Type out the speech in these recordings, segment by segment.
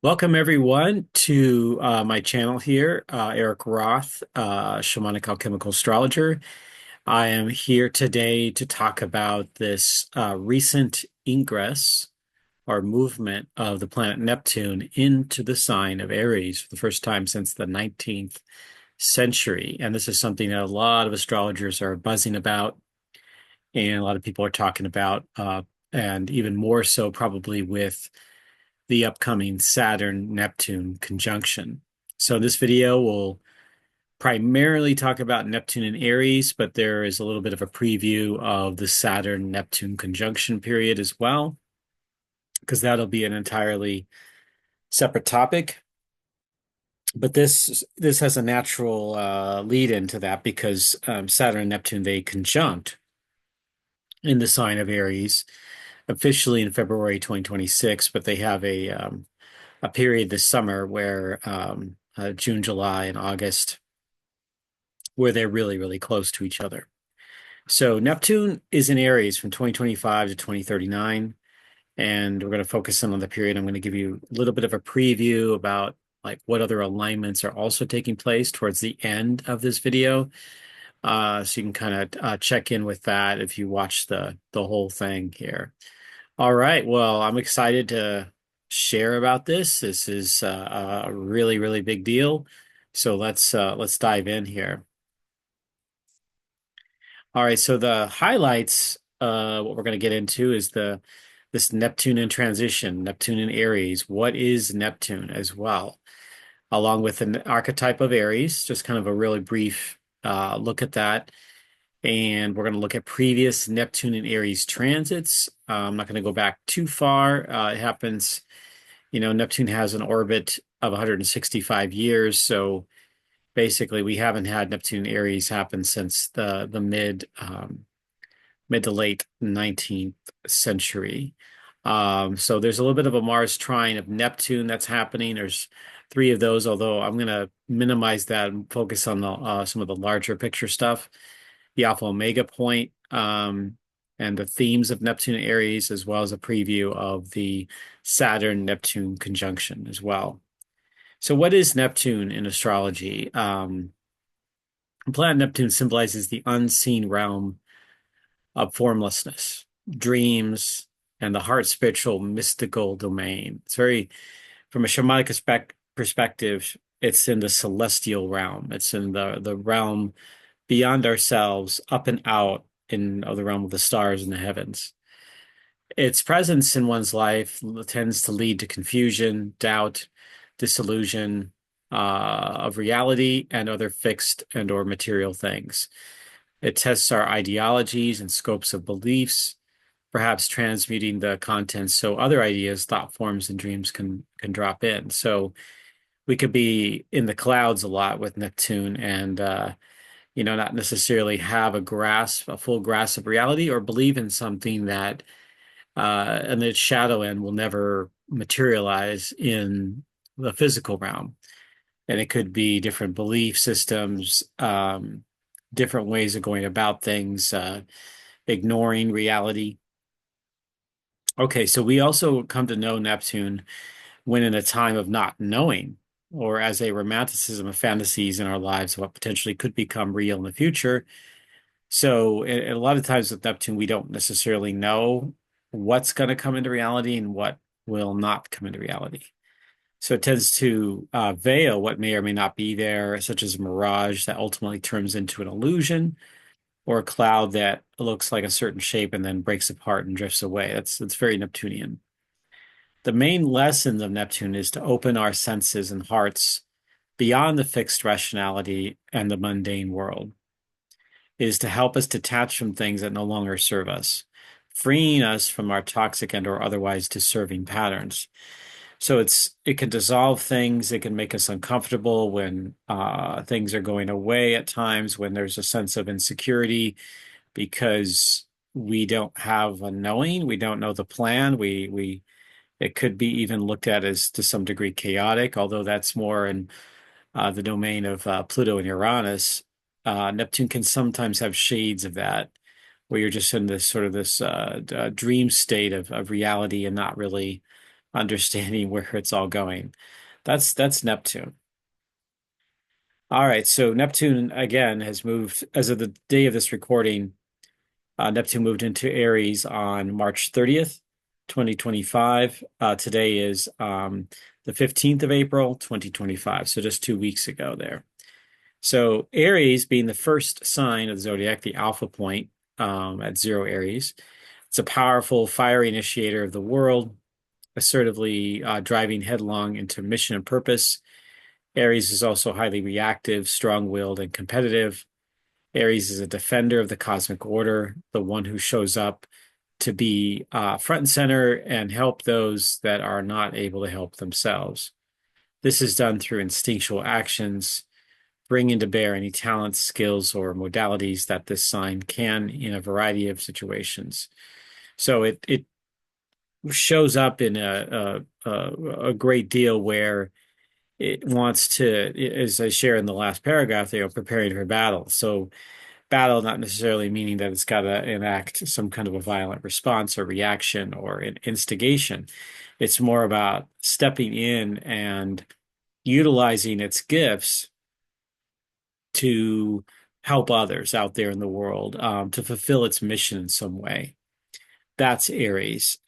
Welcome everyone to my channel here, Erik Roth, shamanic alchemical astrologer. I am here today to talk about this recent ingress or movement of the planet Neptune into the sign of Aries for the first time since the 19th century. And this is something that a lot of astrologers are buzzing about and a lot of people are talking about, and even more so probably with the upcoming Saturn-Neptune conjunction. So this video will primarily talk about Neptune and Aries, but there is a little bit of a preview of the Saturn-Neptune conjunction period as well, because that'll be an entirely separate topic. But this has a natural lead into that because Saturn and Neptune, they conjunct in the sign of Aries officially in February 2026, but they have a period this summer where June, July, and August, where they're really, really close to each other. So Neptune is in Aries from 2025 to 2039, and we're going to focus in on the period. I'm going to give you a little bit of a preview about like what other alignments are also taking place towards the end of this video. So you can kind of check in with that if you watch the whole thing here. All right. Well, I'm excited to share about this. This is a really, really big deal. So let's dive in here. All right. So the highlights, what we're going to get into is this Neptune in transition, Neptune in Aries. What is Neptune as well, along with an archetype of Aries? Just kind of a really brief look at that. And we're going to look at previous Neptune and Aries transits. I'm not going to go back too far. It happens, Neptune has an orbit of 165 years. So basically, we haven't had Neptune and Aries happen since the mid to late 19th century. So there's a little bit of a Mars trine of Neptune that's happening. There's three of those, although I'm going to minimize that and focus on some of the larger picture stuff. The Alpha Omega point, and the themes of Neptune and Aries, as well as a preview of the Saturn-Neptune conjunction as well. So what is Neptune in astrology? Planet Neptune symbolizes the unseen realm of formlessness, dreams, and the heart spiritual mystical domain. It's very, from a shamanic perspective, it's in the celestial realm. It's in the realm beyond ourselves, up and out in the realm of the stars and the heavens. Its presence in one's life tends to lead to confusion, doubt, disillusion of reality and other fixed and or material things. It tests our ideologies and scopes of beliefs, perhaps transmuting the contents so other ideas, thought forms, and dreams can drop in. So we could be in the clouds a lot with Neptune and not necessarily have a full grasp of reality, or believe in something that and its shadow end will never materialize in the physical realm. And it could be different belief systems, different ways of going about things, ignoring reality. Okay, so we also come to know Neptune when in a time of not knowing, or as a romanticism of fantasies in our lives, what potentially could become real in the future. So, a lot of times with Neptune, we don't necessarily know what's going to come into reality and what will not come into reality. So, it tends to veil what may or may not be there, such as a mirage that ultimately turns into an illusion, or a cloud that looks like a certain shape and then breaks apart and drifts away. That's very Neptunian. The main lesson of Neptune is to open our senses and hearts beyond the fixed rationality and the mundane world. It is to help us detach from things that no longer serve us, freeing us from our toxic and or otherwise deserving patterns. So it can dissolve things. It can make us uncomfortable when things are going away at times, when there's a sense of insecurity because we don't have a knowing, we don't know the plan. We it could be even looked at as to some degree chaotic, although that's more in the domain of Pluto and Uranus. Neptune can sometimes have shades of that, where you're just in this sort of this dream state of reality and not really understanding where it's all going. That's Neptune. All right, so Neptune again has moved as of the day of this recording. Neptune moved into Aries on March 30th, 2025. Today is the 15th of April, 2025. So just 2 weeks ago there. So Aries being the first sign of the zodiac, the alpha point at zero Aries. It's a powerful, fiery initiator of the world, assertively driving headlong into mission and purpose. Aries is also highly reactive, strong-willed, and competitive. Aries is a defender of the cosmic order, the one who shows up to be front and center and help those that are not able to help themselves. This is done through instinctual actions, bringing to bear any talents, skills, or modalities that this sign can in a variety of situations. So it shows up in a great deal where it wants to, as I share in the last paragraph, preparing for battle. So battle, not necessarily meaning that it's got to enact some kind of a violent response or reaction or an instigation. It's more about stepping in and utilizing its gifts to help others out there in the world, to fulfill its mission in some way. That's Aries.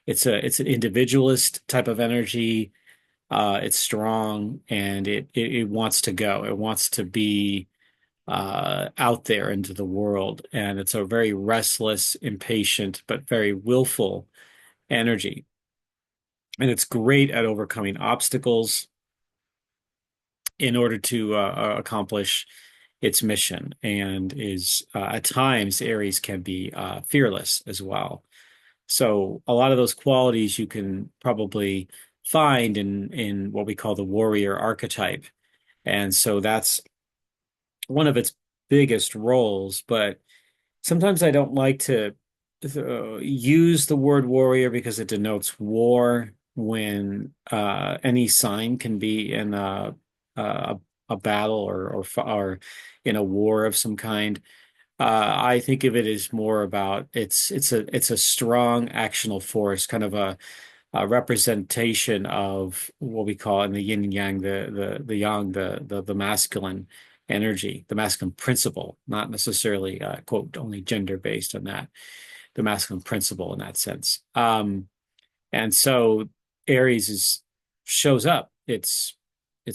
It's an individualist type of energy. It's strong and it wants to go. It wants to be out there into the world. And it's a very restless, impatient, but very willful energy. And it's great at overcoming obstacles in order to accomplish its mission. And is at times, Aries can be fearless as well. So a lot of those qualities you can probably find in what we call the warrior archetype. And so that's one of its biggest roles. But sometimes I don't like to use the word warrior because it denotes war when any sign can be in a, a battle or in a war of some kind. I think of it as more about it's a strong actional force, kind of a representation of what we call in the yin and yang, the yang, the masculine energy, the masculine principle, not necessarily quote only gender based on that, the masculine principle in that sense. And so Aries is shows up. It's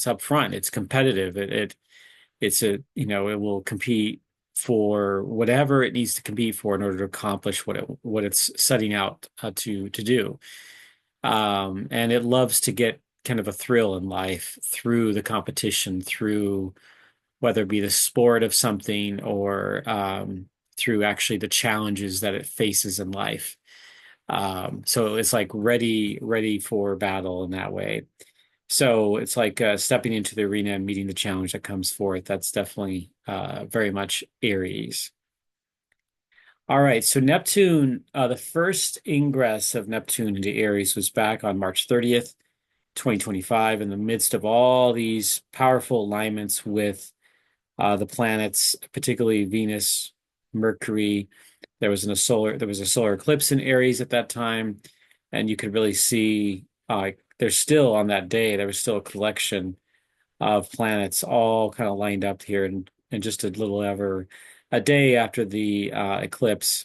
up front. It's competitive. It's it will compete for whatever it needs to compete for in order to accomplish what it's setting out to do. And it loves to get kind of a thrill in life through the competition, through whether it be the sport of something or through actually the challenges that it faces in life. So it's like ready for battle in that way. So it's like stepping into the arena and meeting the challenge that comes forth. That's definitely very much Aries. All right, so Neptune, the first ingress of Neptune into Aries was back on March 30th, 2025, in the midst of all these powerful alignments with the planets, particularly Venus, Mercury. There was a solar eclipse in Aries at that time, and you could really see there's still on that day, there was still a collection of planets all kind of lined up here and just a little over a day after the eclipse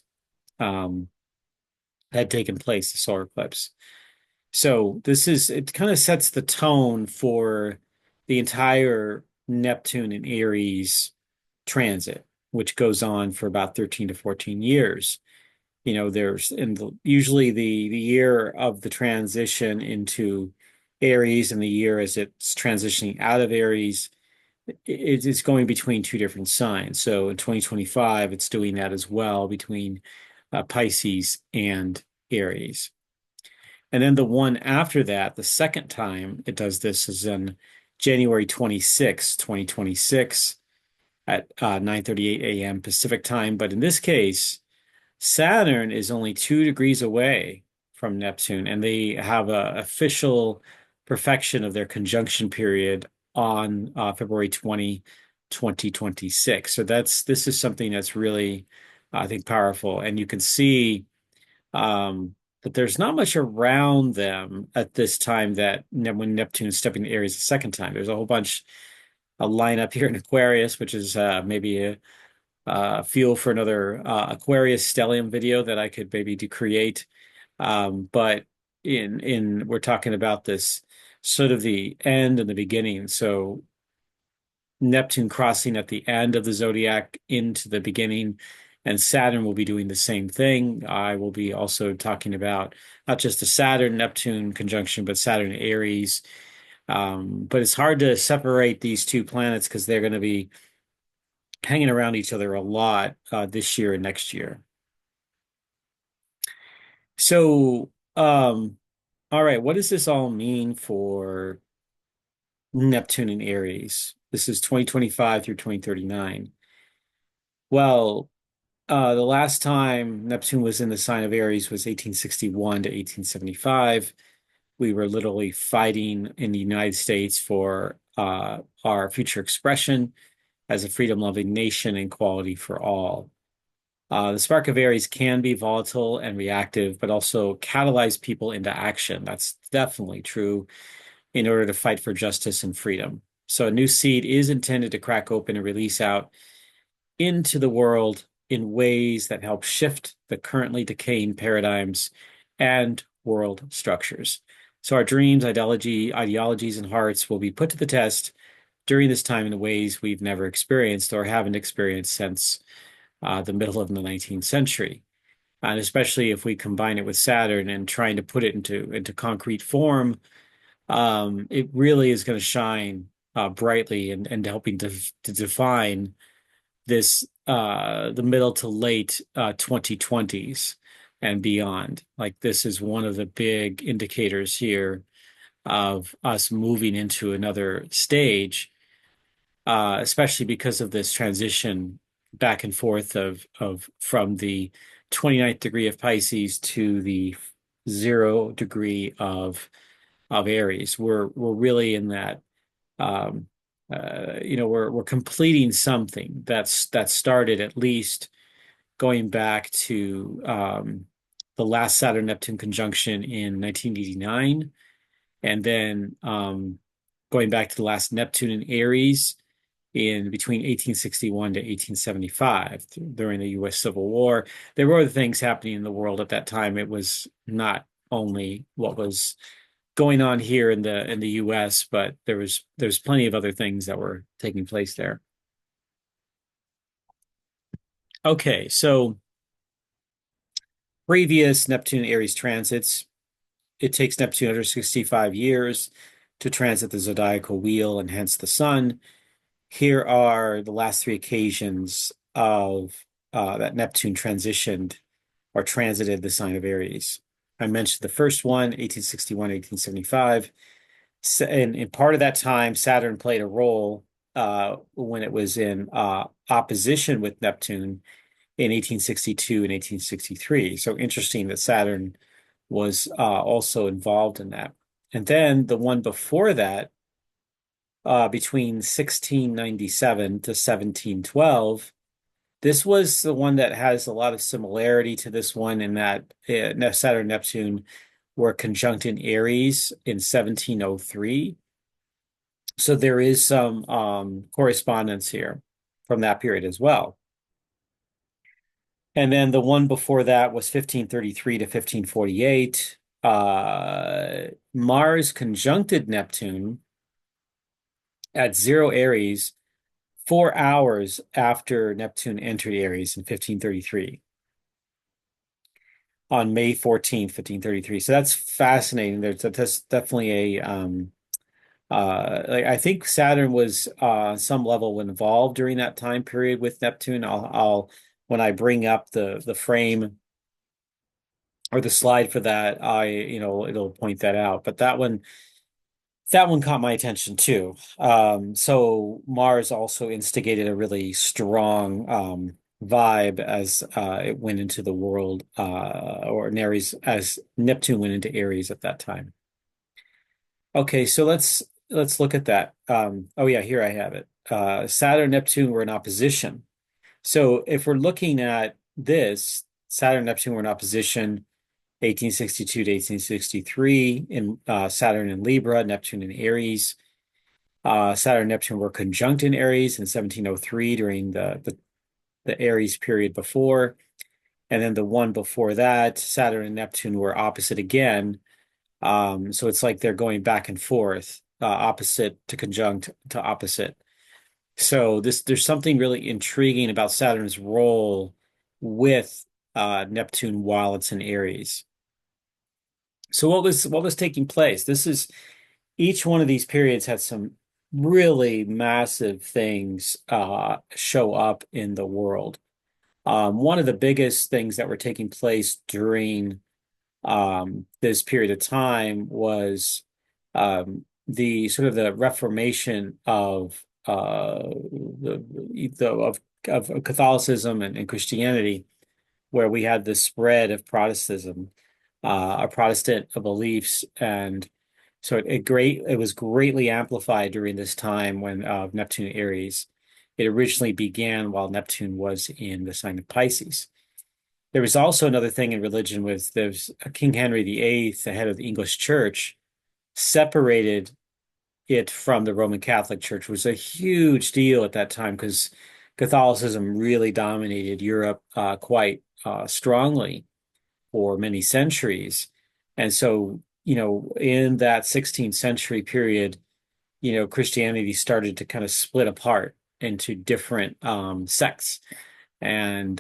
um, had taken place, the solar eclipse. So it kind of sets the tone for the entire Neptune and Aries transit, which goes on for about 13 to 14 years. Usually the year of the transition into Aries and the year as it's transitioning out of Aries, it's going between two different signs. So in 2025, it's doing that as well between Pisces and Aries. And then the one after that, the second time it does this is in January 26, 2026 at 9:38 a.m. Pacific time. But in this case, Saturn is only 2 degrees away from Neptune, and they have an official perfection of their conjunction period on February 20, 2026. So this is something that's really, I think, powerful. And you can see but there's not much around them at this time that when Neptune is stepping to Aries the second time. There's a whole bunch, a lineup here in Aquarius, which is maybe a fuel for another Aquarius stellium video that I could maybe do create. But in we're talking about this sort of the end and the beginning. So Neptune crossing at the end of the zodiac into the beginning, and Saturn will be doing the same thing. I will be also talking about not just the Saturn-Neptune conjunction, but Saturn-Aries. But it's hard to separate these two planets because they're going to be hanging around each other a lot this year and next year. So, all right, what does this all mean for Neptune and Aries? This is 2025 through 2039. Well, the last time Neptune was in the sign of Aries was 1861 to 1875. We were literally fighting in the United States for our future expression as a freedom-loving nation and equality for all. The spark of Aries can be volatile and reactive, but also catalyze people into action. That's definitely true in order to fight for justice and freedom. So a new seed is intended to crack open and release out into the world in ways that help shift the currently decaying paradigms and world structures. So our dreams, ideologies, and hearts will be put to the test during this time in ways we've never experienced or haven't experienced since the middle of the 19th century. And especially if we combine it with Saturn and trying to put it into concrete form, it really is going to shine brightly and helping to define this the middle to late 2020s and beyond. Like this is one of the big indicators here of us moving into another stage, especially because of this transition back and forth of from the 29th degree of Pisces to the 0 degree of Aries. We're really in that we're completing something that started at least going back to the last Saturn-Neptune conjunction in 1989, and then going back to the last Neptune in Aries in between 1861 to 1875 during the U.S. Civil War. There were other things happening in the world at that time. It was not only what was going on here in the US, but there's plenty of other things that were taking place there. Okay, so previous Neptune Aries transits, it takes Neptune 165 years to transit the zodiacal wheel and hence the sun. Here are the last three occasions of that Neptune transitioned or transited the sign of Aries. I mentioned the first one, 1861, 1875. And in part of that time, Saturn played a role when it was in opposition with Neptune in 1862 and 1863. So interesting that Saturn was also involved in that. And then the one before that, between 1697 to 1712, this was the one that has a lot of similarity to this one in that Saturn and Neptune were conjunct in Aries in 1703. So there is some correspondence here from that period as well. And then the one before that was 1533 to 1548. Mars conjuncted Neptune at 0 Aries 4 hours after Neptune entered Aries in 1533 on May 14th, 1533. So that's fascinating. That's definitely a like I think Saturn was on some level involved during that time period with Neptune. I'll when I bring up the frame or the slide for that, it'll point that out. But that one caught my attention too. So Mars also instigated a really strong vibe as it went into the world, or in Aries, as Neptune went into Aries at that time. Okay, so let's look at that. Oh yeah, here I have it. Saturn, Neptune were in opposition. So if we're looking at this, Saturn, Neptune were in opposition 1862 to 1863, in Saturn in Libra, Neptune in Aries. Saturn and Neptune were conjunct in Aries in 1703 during the Aries period before. And then the one before that, Saturn and Neptune were opposite again. So it's like they're going back and forth, opposite to conjunct to opposite. So there's something really intriguing about Saturn's role with Neptune while it's in Aries. So what was taking place? This is each one of these periods had some really massive things show up in the world. One of the biggest things that were taking place during this period of time was the sort of the reformation of of Catholicism and Christianity, where we had the spread of Protestantism, Protestant beliefs, and so it was greatly amplified during this time when Neptune Aries. It originally began while Neptune was in the sign of Pisces. There was also another thing in religion with there's King Henry VIII, the head of the English Church, separated it from the Roman Catholic Church. It was a huge deal at that time because Catholicism really dominated Europe quite strongly for many centuries. And so, in that 16th century period, Christianity started to kind of split apart into different sects. And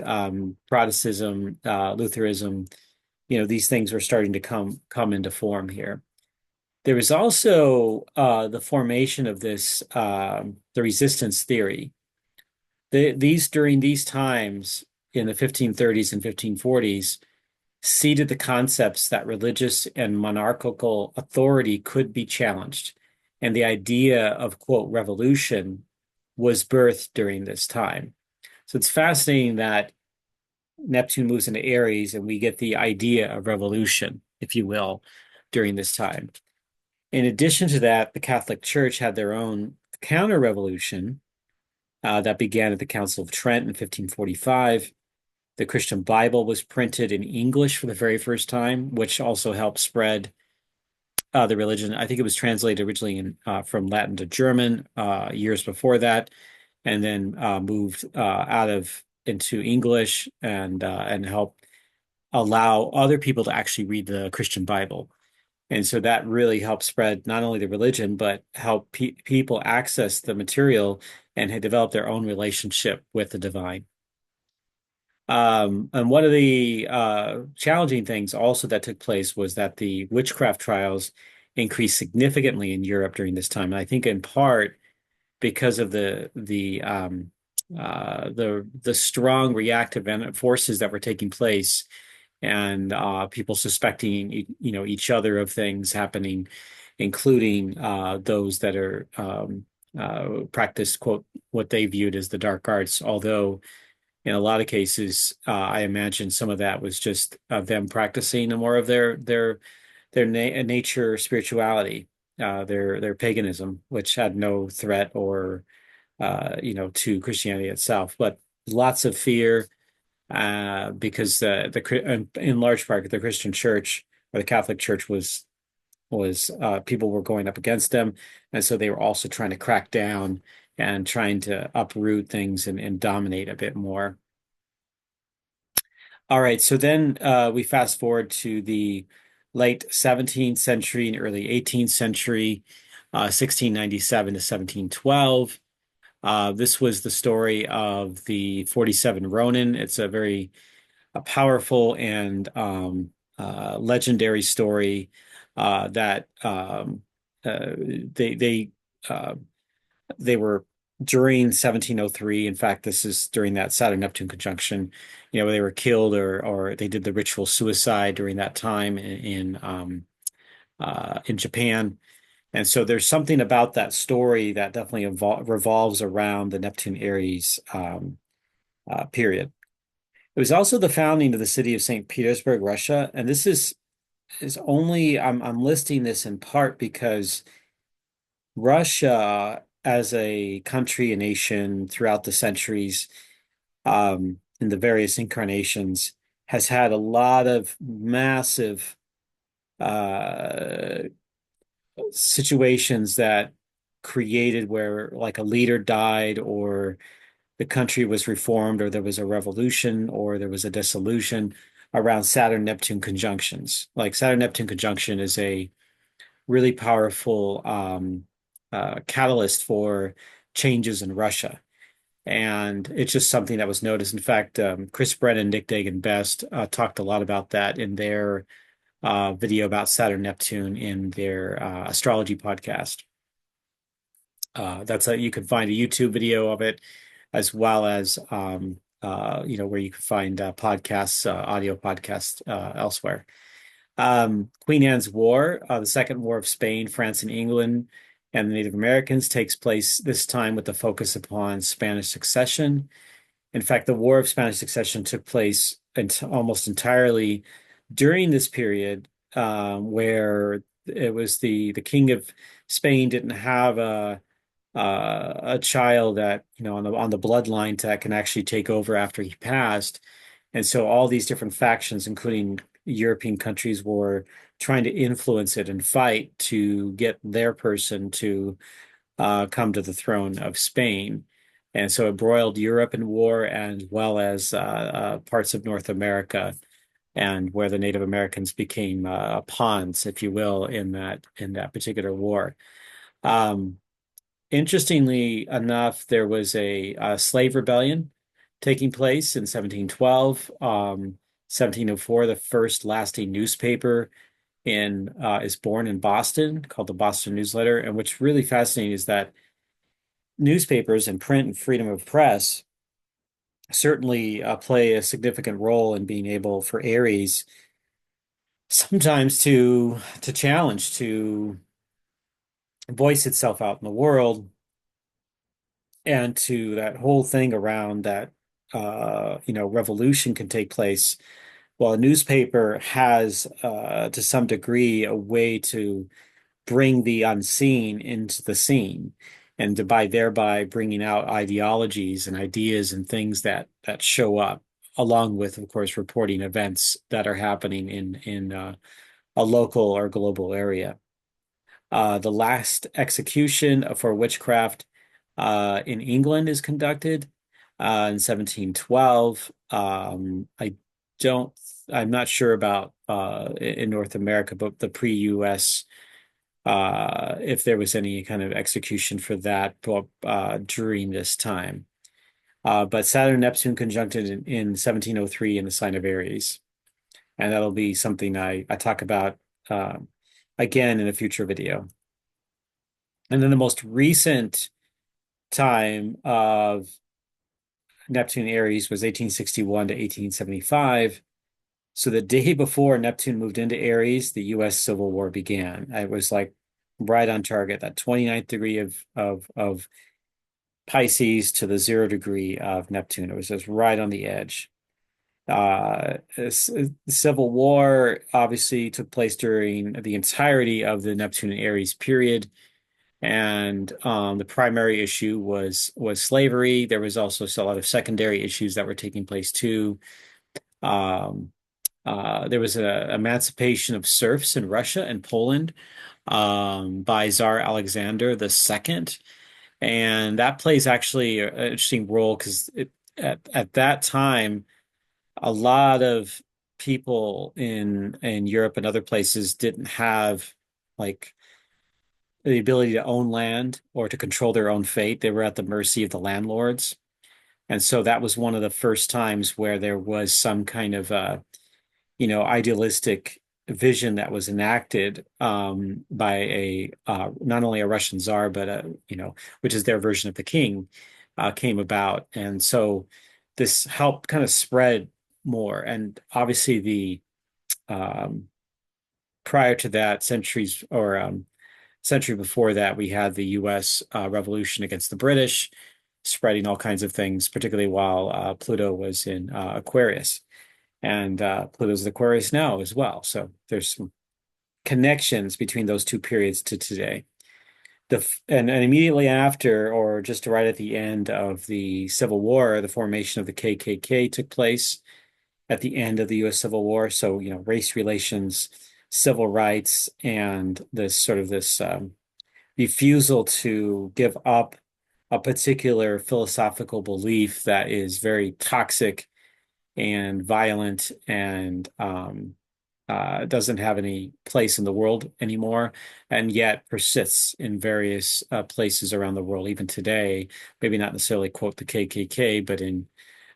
Protestantism, Lutheranism, these things were starting to come into form here. There was also the formation of the resistance theory. During these times in the 1530s and 1540s, seeded the concepts that religious and monarchical authority could be challenged. And the idea of, quote, revolution was birthed during this time. So it's fascinating that Neptune moves into Aries and we get the idea of revolution, if you will, during this time. In addition to that, the Catholic Church had their own counter-revolution that began at the Council of Trent in 1545. The Christian Bible was printed in English for the very first time, which also helped spread the religion. I think it was translated originally from Latin to German years before that, and then moved out of into English and helped allow other people to actually read the Christian Bible. And so that really helped spread not only the religion, but help people access the material and had developed their own relationship with the divine. And one of the challenging things also that took place was that the witchcraft trials increased significantly in Europe during this time. And I think in part because of the strong reactive forces that were taking place and people suspecting each other of things happening, including those that are practiced, quote, what they viewed as the dark arts, although in a lot of cases, I imagine some of that was just them practicing more of their nature spirituality, their paganism, which had no threat or to Christianity itself, but lots of fear because in large part the Christian Church or the Catholic Church was people were going up against them, and so they were also trying to crack down and trying to uproot things and dominate a bit more. All right, so then we fast forward to the late 17th century and early 18th century, 1697 to 1712. This was the story of the 47 Ronin. It's a powerful and legendary story that uh, they were during 1703. In fact, this is during that Saturn-Neptune conjunction. They were killed or they did the ritual suicide during that time in Japan. And so there's something about that story that definitely revolves around the Neptune Aries period. It was also the founding of the city of St. Petersburg, Russia, and this is only I'm listing this in part because Russia, as a country, a nation throughout the centuries, in the various incarnations, has had a lot of massive uh, situations that created where like a leader died or the country was reformed or there was a revolution or there was a dissolution around Saturn-Neptune conjunctions. Like Saturn-Neptune conjunction is a really powerful catalyst for changes in Russia. And it's just something that was noticed. In fact, Chris Brennan, Nick Dagan Best talked a lot about that in their video about Saturn Neptune in their astrology podcast. You can find a YouTube video of it, as well as where you can find podcasts, audio podcasts elsewhere. Queen Anne's War, the Second War of Spain, France, and England, and the Native Americans takes place this time with the focus upon Spanish succession. In fact, the War of Spanish Succession took place almost entirely during this period, where it was the King of Spain didn't have a child that on the bloodline that can actually take over after he passed, and so all these different factions, including European countries, were trying to influence it and fight to get their person to come to the throne of Spain. And so it broiled Europe in war, as well as parts of North America, and where the Native Americans became pawns, if you will, in that particular war. Um, Interestingly enough, there was a slave rebellion taking place in 1712. 1704, the first lasting newspaper is born in Boston called the Boston Newsletter. And what's really fascinating is that newspapers and print and freedom of press certainly play a significant role in being able for Aries sometimes to challenge, to voice itself out in the world, and to that whole thing around that revolution can take place. Well, a newspaper has to some degree a way to bring the unseen into the scene, and to by thereby bringing out ideologies and ideas and things that show up, along with, of course, reporting events that are happening in a local or global area. The last execution for witchcraft in England is conducted in 1712. I'm not sure about in North America, but the pre-US, if there was any kind of execution for that during this time. But Saturn-Neptune conjuncted in 1703 in the sign of Aries. And that'll be something I talk about uh, again in a future video. And then the most recent time of Neptune Aries was 1861 to 1875. So the day before Neptune moved into Aries, the US Civil War began. It was like right on target, that 29th degree of Pisces to the 0 degree of Neptune. It was just right on the edge. The Civil War obviously took place during the entirety of the Neptune and Aries period. And the primary issue was slavery. There was also a lot of secondary issues that were taking place too. Um, there was an emancipation of serfs in Russia and Poland by Tsar Alexander II, and that plays actually an interesting role because at that time, a lot of people in Europe and other places didn't have like the ability to own land or to control their own fate. They were at the mercy of the landlords. And so that was one of the first times where there was some kind of idealistic vision that was enacted by a not only a Russian czar, but which is their version of the king, came about. And so this helped kind of spread more. And obviously the um, prior to that, century before that, we had the U.S. Revolution against the British, spreading all kinds of things, particularly while Pluto was in Aquarius. And Pluto's in Aquarius now as well. So there's some connections between those two periods to today. And immediately after, or just right at the end of the Civil War, the formation of the KKK took place. at the end of the U.S. Civil War. So, race relations, civil rights, and this refusal to give up a particular philosophical belief that is very toxic and violent and doesn't have any place in the world anymore, and yet persists in various places around the world, even today. Maybe not necessarily quote the KKK, but in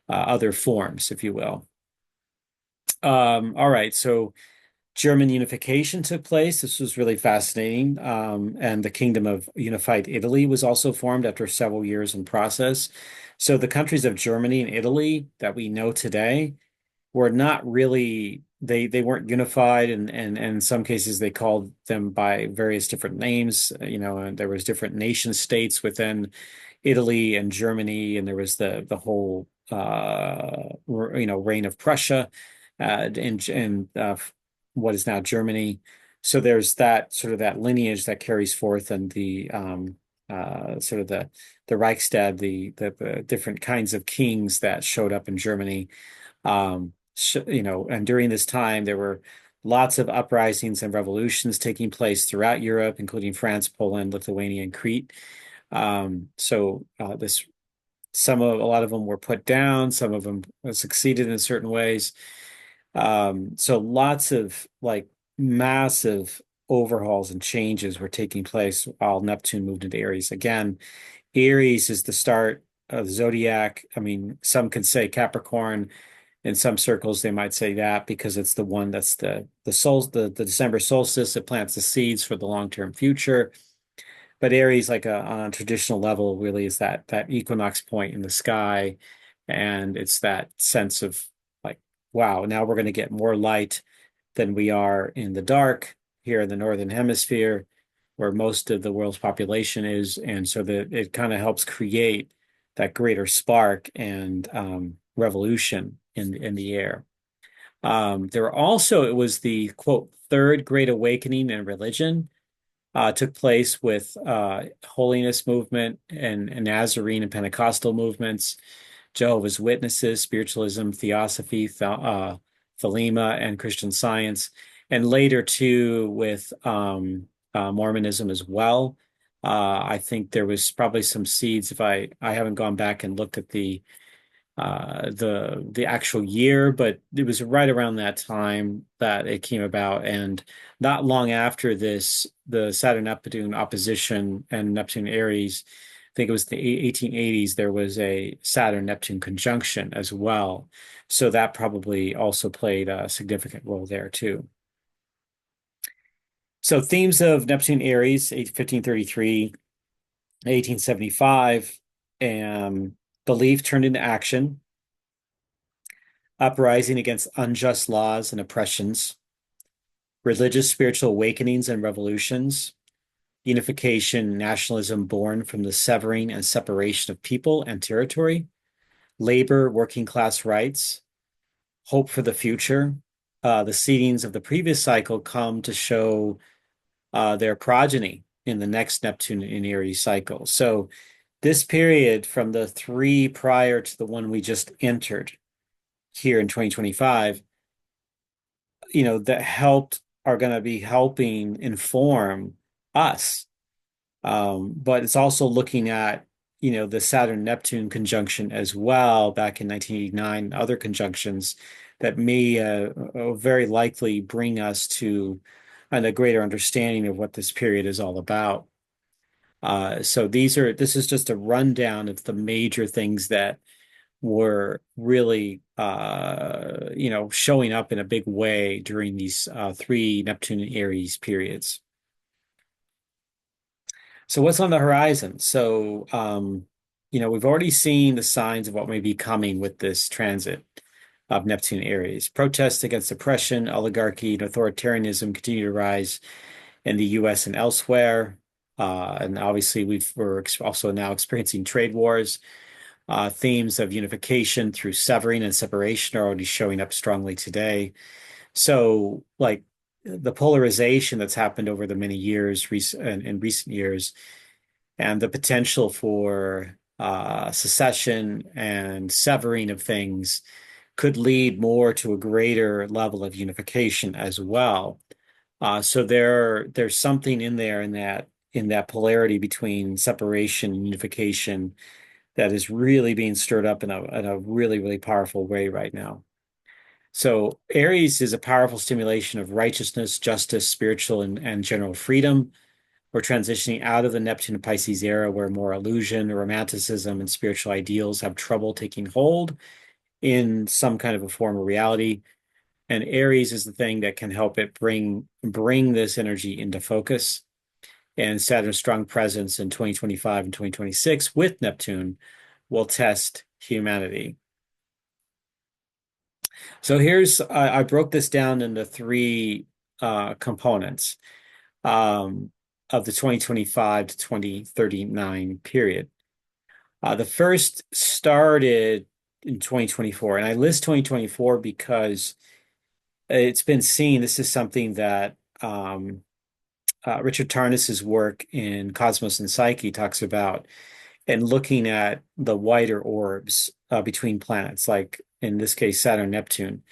other forms, if you will. All right, so German unification took place. This was really fascinating. And the Kingdom of Unified Italy was also formed after several years in process. So the countries of Germany and Italy that we know today were not really they weren't unified, and in some cases they called them by various different names, and there was different nation states within Italy and Germany, and there was the whole reign of Prussia in what is now Germany. So there's that sort of that lineage that carries forth, and the sort of the Reichstag, the different kinds of kings that showed up in Germany. And during this time, there were lots of uprisings and revolutions taking place throughout Europe, including France, Poland, Lithuania, and Crete. So this a lot of them were put down, some of them succeeded in certain ways. So lots of like massive overhauls and changes were taking place while Neptune moved into Aries. Again, Aries is the start of the zodiac. I mean, some can say Capricorn. In some circles, they might say that because it's the one that's the December solstice that plants the seeds for the long-term future. But Aries, like on a traditional level, really is that equinox point in the sky, and it's that sense of like, wow, now we're going to get more light than we are in the dark here in the northern hemisphere, where most of the world's population is, and so that it kind of helps create that greater spark and revolution in the air. There were also it was the quote third great awakening in religion took place with holiness movement and Nazarene and Pentecostal movements, Jehovah's Witnesses, spiritualism, theosophy, Thelema, and Christian Science, and later too with Mormonism as well. I think there was probably some seeds. If I haven't gone back and looked at the actual year, but it was right around that time that it came about. And not long after this, the Saturn-Neptune opposition and Neptune Aries, I think it was the 1880s, there was a Saturn-Neptune conjunction as well. So that probably also played a significant role there too. So themes of Neptune Aries, 1533, 1875, and belief turned into action, uprising against unjust laws and oppressions, religious spiritual awakenings and revolutions, unification, nationalism born from the severing and separation of people and territory, labor, working class rights, hope for the future. The seedings of the previous cycle come to show their progeny in the next Neptune in Aries cycle. So this period from the three prior to the one we just entered here in 2025, that helped are going to be helping inform us. But it's also looking at, the Saturn-Neptune conjunction as well back in 1989, other conjunctions that may very likely bring us to a greater understanding of what this period is all about. So this is just a rundown of the major things that were really, showing up in a big way during these three Neptune and Aries periods. So what's on the horizon? So, we've already seen the signs of what may be coming with this transit of Neptune Aries. Protests against oppression, oligarchy, and authoritarianism continue to rise in the US and elsewhere. And obviously, we're also now experiencing trade wars. Themes of unification through severing and separation are already showing up strongly today. So, like the polarization that's happened over the many years in recent years, and the potential for secession and severing of things could lead more to a greater level of unification as well. So there's something in there in that polarity between separation and unification that is really being stirred up in a really, really powerful way right now. So Aries is a powerful stimulation of righteousness, justice, spiritual, and general freedom. We're transitioning out of the Neptune and Pisces era where more illusion, romanticism, and spiritual ideals have trouble taking hold in some kind of a form of reality. And Aries is the thing that can help it bring this energy into focus. And Saturn's strong presence in 2025 and 2026 with Neptune will test humanity. So I broke this down into three components um, of the 2025 to 2039 period. The first started in 2024, and I list 2024 because it's been seen. This is something that Richard Tarnas's work in Cosmos and Psyche talks about, and looking at the wider orbs between planets, like in this case, Saturn, Neptune,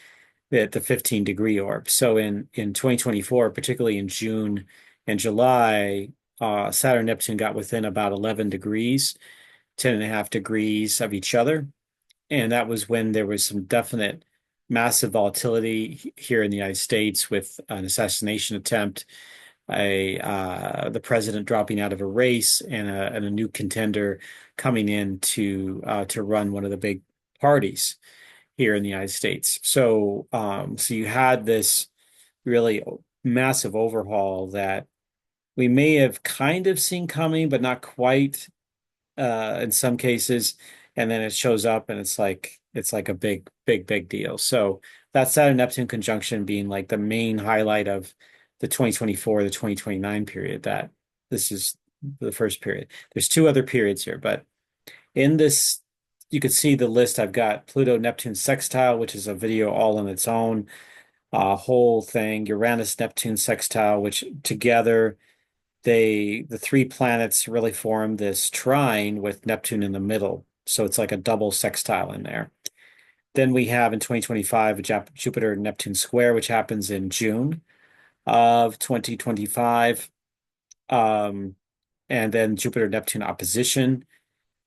at the 15-degree orb. So in 2024, particularly in June and July, Saturn, Neptune got within about 11 degrees, 10.5 degrees of each other. And that was when there was some definite massive volatility here in the United States with an assassination attempt, the president dropping out of a race, and a new contender coming in to run one of the big parties here in the United States. So you had this really massive overhaul that we may have kind of seen coming, but not quite in some cases. And then it shows up and it's like a big, big, big deal. So that Saturn Neptune conjunction being like the main highlight of the 2024, the 2029 period, that this is the first period. There's two other periods here, but in this, you can see the list. I've got Pluto Neptune sextile, which is a video all on its own, whole thing. Uranus Neptune sextile, which together the three planets really form this trine with Neptune in the middle. So it's like a double sextile in there. Then we have in 2025 a Jupiter Neptune square, which happens in June of 2025. And then Jupiter Neptune opposition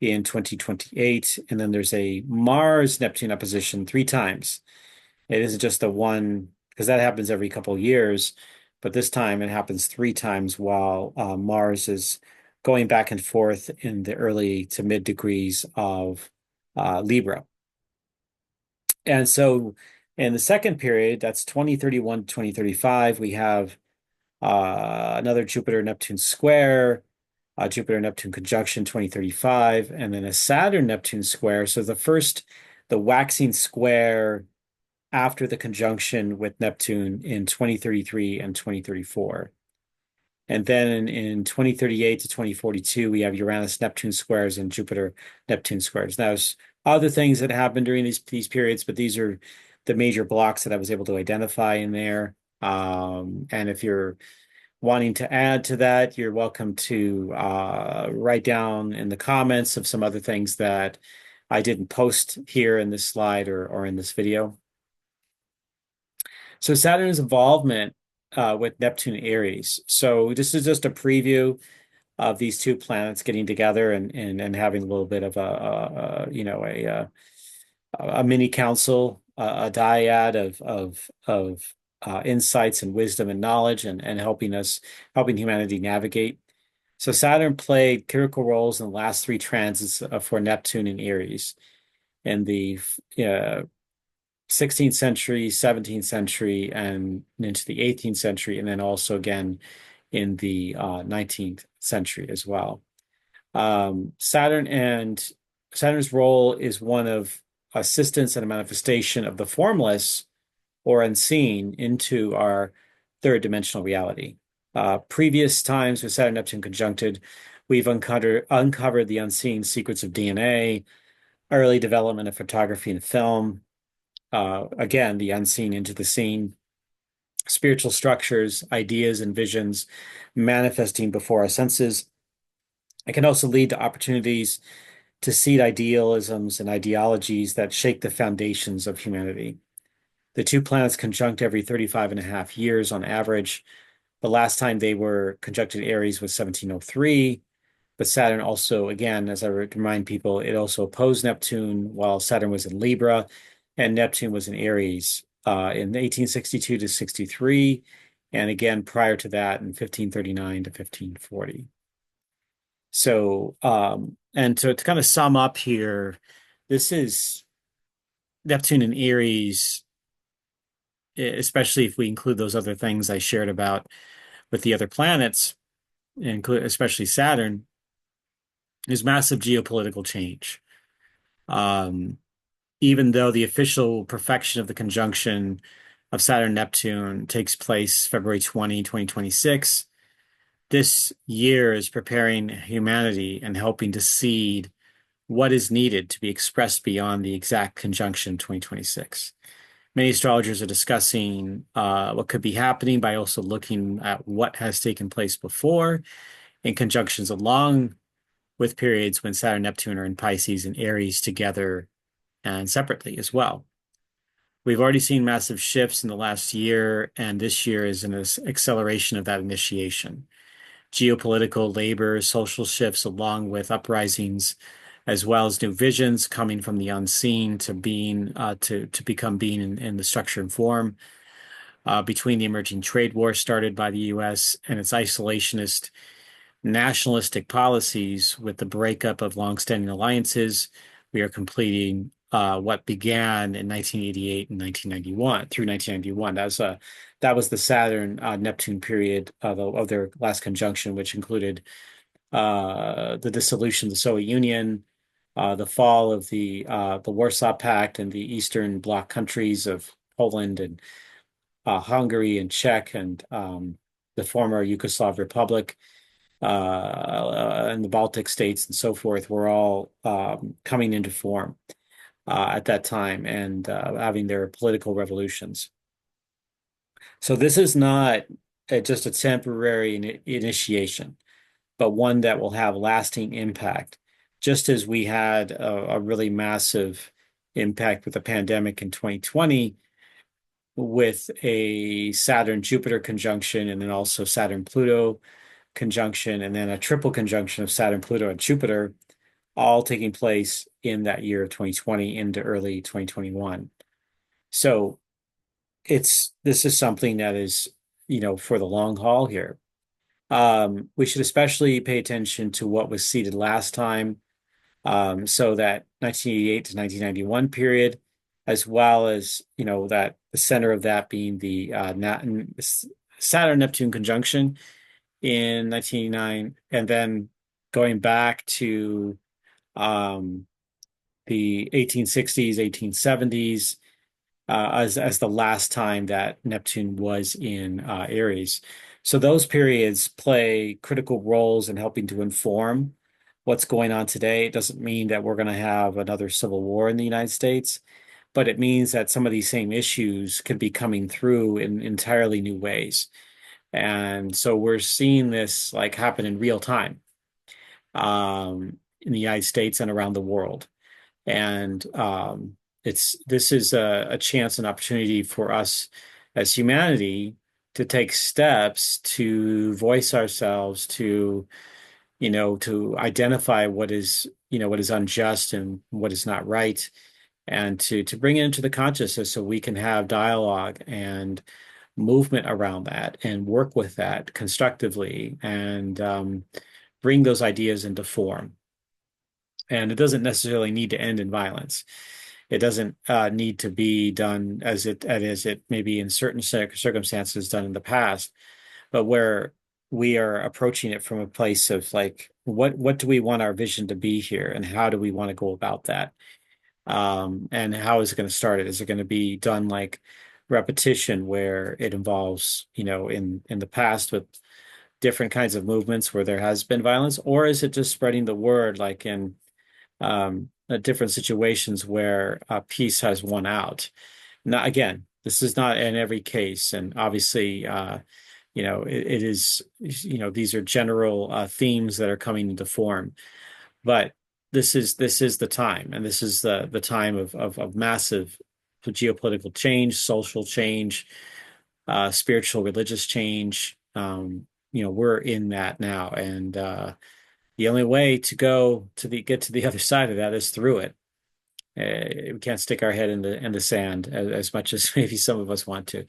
in 2028. And then there's a Mars Neptune opposition three times. It isn't just the one, because that happens every couple of years, but this time it happens three times while Mars is going back and forth in the early to mid degrees of Libra. And so in the second period, that's 2031 to 2035, we have another Jupiter Neptune square, Jupiter Neptune conjunction 2035, and then a Saturn Neptune square. So the waxing square after the conjunction with Neptune in 2033 and 2034. And then in 2038 to 2042, we have Uranus Neptune squares and Jupiter Neptune squares. Now, there's other things that happen during these periods, but these are the major blocks that I was able to identify in there. And if you're wanting to add to that, you're welcome to write down in the comments of some other things that I didn't post here in this slide or in this video. So Saturn's involvement with Neptune Aries. So this is just a preview of these two planets getting together and having a little bit of a mini council, a dyad of insights and wisdom and knowledge and helping humanity navigate. So Saturn played critical roles in the last three transits for Neptune and Aries in the 16th century, 17th century, and into the 18th century, and then also again in the 19th century as well. Saturn's role is one of assistance and a manifestation of the formless or unseen into our third dimensional reality. Previous times with Saturn Neptune conjuncted, we've uncovered the unseen secrets of DNA, early development of photography and film, again, the unseen into the seen, spiritual structures, ideas, and visions manifesting before our senses. It can also lead to opportunities to seed idealisms and ideologies that shake the foundations of humanity. The two planets conjunct every 35 and a half years on average. The last time they were conjunct in Aries was 1703. But Saturn also, again, as I remind people, it also opposed Neptune while Saturn was in Libra and Neptune was in Aries in 1862 to 63. And again, prior to that in 1539 to 1540. So, and to kind of sum up here, this is Neptune and Aries, especially if we include those other things I shared about with the other planets, include especially Saturn, is massive geopolitical change. Um, Even though the official perfection of the conjunction of Saturn-Neptune takes place February 2026, this year is preparing humanity and helping to seed what is needed to be expressed beyond the exact conjunction 2026. Many astrologers are discussing what could be happening by also looking at what has taken place before in conjunctions along with periods when Saturn and Neptune are in Pisces and Aries together and separately as well. We've already seen massive shifts in the last year, and this year is an acceleration of that initiation. Geopolitical, labor, social shifts, along with uprisings, as well as new visions coming from the unseen to being to become being in the structure and form. Between the emerging trade war started by the U.S. and its isolationist nationalistic policies with the breakup of longstanding alliances, we are completing what began in 1988 and 1991 through 1991. That was the Saturn Neptune period of their last conjunction, which included the dissolution of the Soviet Union, the fall of the Warsaw Pact, and the Eastern Bloc countries of Poland and Hungary and Czech and the former Yugoslav Republic and the Baltic states and so forth were all coming into form at that time and having their political revolutions. So this is not just a temporary initiation, but one that will have lasting impact, just as we had a really massive impact with the pandemic in 2020 with a Saturn-Jupiter conjunction and then also Saturn-Pluto conjunction and then a triple conjunction of Saturn, Pluto, and Jupiter, all taking place in that year of 2020 into early 2021. So this is something that is, for the long haul here. We should especially pay attention to what was seeded last time. So that 1988 to 1991 period, as well as, that the center of that being the Saturn-Neptune conjunction in 1989, and then going back to the 1860s, 1870s, as the last time that Neptune was in Aries. So those periods play critical roles in helping to inform what's going on today. It doesn't mean that we're going to have another civil war in the United States, but it means that some of these same issues could be coming through in entirely new ways. And so we're seeing this like happen in real time in the United States and around the world. And this is a chance and opportunity for us as humanity to take steps to voice ourselves, to identify what is, what is unjust and what is not right, and to bring it into the consciousness so we can have dialogue and movement around that and work with that constructively and bring those ideas into form. And it doesn't necessarily need to end in violence. It doesn't need to be done as it may be in certain circumstances done in the past, but where we are approaching it from a place of like, what do we want our vision to be here, and how do we want to go about that? And how is it going to start it? Is it going to be done like repetition where it involves, in the past with different kinds of movements where there has been violence, or is it just spreading the word like in different situations where peace has won out? Now, again, this is not in every case, and obviously, it is, these are general themes that are coming into form, but this is the time, and this is the time of massive geopolitical change, social change, spiritual, religious change. We're in that now, and the only way to go to the get to the other side of that is through it. We can't stick our head in the sand as much as maybe some of us want to.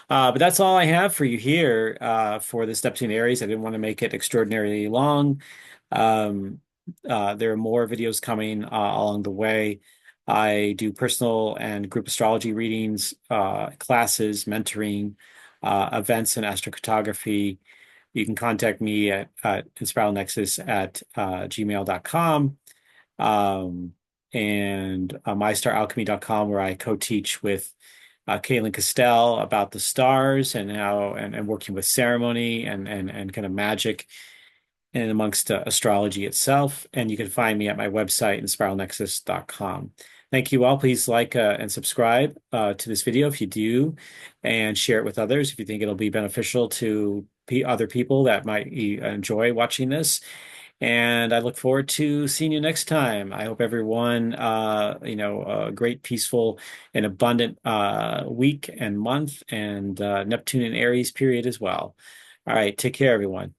But that's all I have for you here for this Neptune Aries. I didn't want to make it extraordinarily long. Um, there are more videos coming along the way. I do personal and group astrology readings, classes, mentoring, events in astrocartography. You can contact me at inspiralnexus at gmail.com, and mystaralchemy.com, where I co-teach with Caitlin Castell about the stars and how and working with ceremony and kind of magic and amongst astrology itself. And you can find me at my website, inspiralnexus.com. Thank you all. Please like and subscribe to this video if you do, and share it with others if you think it'll be beneficial to other people that might enjoy watching this. And I look forward to seeing you next time. I hope everyone, a great, peaceful, and abundant week and month, and Neptune and Aries period as well. All right, take care, everyone.